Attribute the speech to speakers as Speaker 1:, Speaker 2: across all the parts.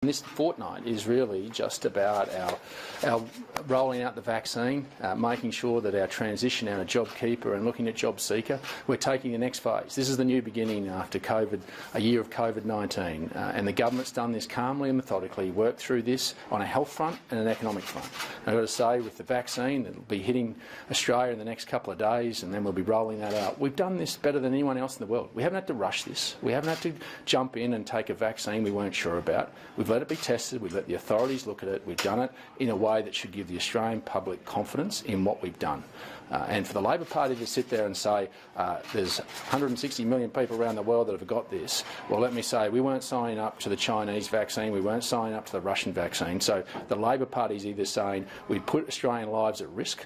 Speaker 1: This fortnight is really just about our rolling out the vaccine, making sure that our transition out of JobKeeper and looking at JobSeeker, we're taking the next phase. This is the new beginning after COVID, a year of COVID-19, and the government's done this calmly and methodically, worked through this on a health front and an economic front. I've got to say, with the vaccine, it'll be hitting Australia in the next couple of days, and then we'll be rolling that out. We've done this better than anyone else in the world. We haven't had to rush this. We haven't had to jump in and take a vaccine we weren't sure about. We've let it be tested, we've let the authorities look at it, we've done it in a way that should give the Australian public confidence in what we've done. And for the Labor Party to sit there and say there's 160 million people around the world that have got this, well, let me say, we weren't signing up to the Chinese vaccine, we weren't signing up to the Russian vaccine. So the Labor Party is either saying we put Australian lives at risk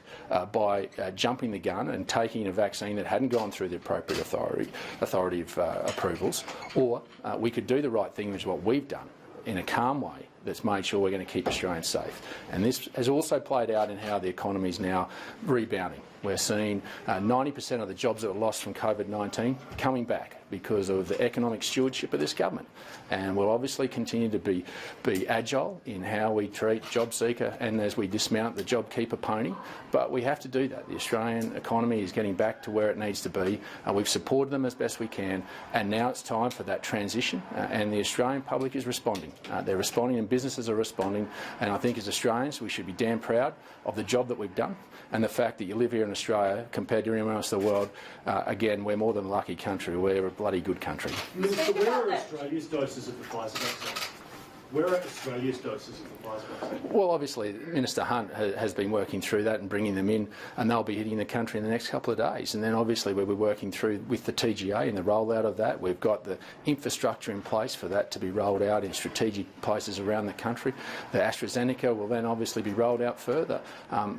Speaker 1: by jumping the gun and taking a vaccine that hadn't gone through the appropriate authoritative approvals, or we could do the right thing, which is what we've done, in a calm way that's made sure we're going to keep Australians safe. And this has also played out in how the economy is now rebounding. We're seeing 90% of the jobs that were lost from COVID-19 coming back because of the economic stewardship of this government. And we'll obviously continue to be agile in how we treat JobSeeker and as we dismount the JobKeeper pony. But we have to do that. The Australian economy is getting back to where it needs to be. We've supported them as best we can, and now it's time for that transition. And the Australian public is responding. They're responding, and businesses are responding. And I think as Australians, we should be damn proud of the job that we've done and the fact that you live here in Australia compared to anyone else in the world. Again, we're more than a lucky country. We're a bloody good country.
Speaker 2: Minister, where are Australia's doses of the Pfizer vaccine? Where are Australia's doses of the Pfizer vaccine?
Speaker 1: Well, obviously, Minister Hunt has been working through that and bringing them in, and they'll be hitting the country in the next couple of days. And then, obviously, we'll be working through with the TGA and the rollout of that. We've got the infrastructure in place for that to be rolled out in strategic places around the country. The AstraZeneca will then obviously be rolled out further.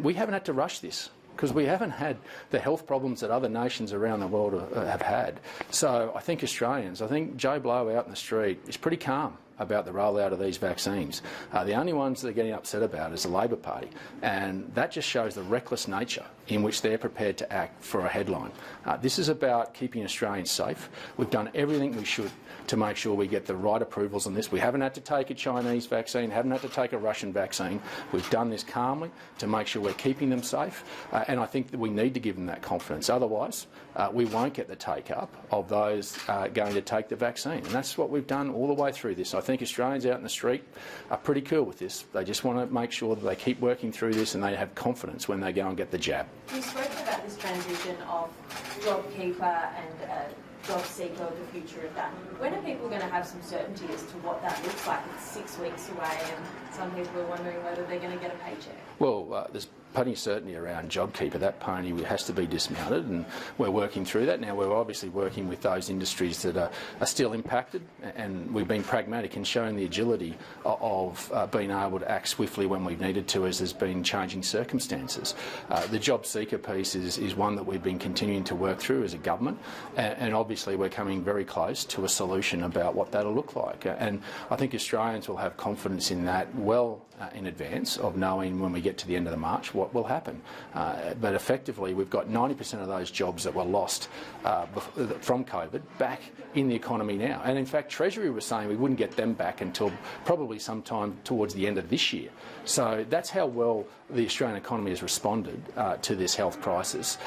Speaker 1: We haven't had to rush this, because we haven't had the health problems that other nations around the world have had. So I think Australians, I think Joe Blow out in the street is pretty calm about the rollout of these vaccines. The only ones that are getting upset about is the Labor Party, and that just shows the reckless nature in which they're prepared to act for a headline. This is about keeping Australians safe. We've done everything we should to make sure we get the right approvals on this. We haven't had to take a Chinese vaccine, haven't had to take a Russian vaccine. We've done this calmly to make sure we're keeping them safe, and I think that we need to give them that confidence. Otherwise, we won't get the take-up of those going to take the vaccine, and that's what we've done all the way through this. I think Australians out in the street are pretty cool with this. They just want to make sure that they keep working through this and they have confidence when they go and get the jab.
Speaker 3: You spoke about this transition of JobKeeper and JobSeeker, the future of that. When are people going to have some certainty as to what that looks like? It's 6 weeks away, and some people are wondering whether they're going to get a paycheck.
Speaker 1: Well, there's plenty of certainty around JobKeeper. That pony has to be dismounted, and we're working through that. Now, we're obviously working with those industries that are still impacted, and we've been pragmatic in showing the agility of being able to act swiftly when we've needed to as there's been changing circumstances. The JobSeeker piece is one that we've been continuing to work through as a government, and obviously we're coming very close to a solution about what that'll look like. And I think Australians will have confidence in that well in advance of knowing when we get to the end of the March what will happen. But effectively, we've got 90% of those jobs that were lost from COVID back in the economy now. And in fact, Treasury was saying we wouldn't get them back until probably sometime towards the end of this year. So that's how well the Australian economy has responded to this health crisis.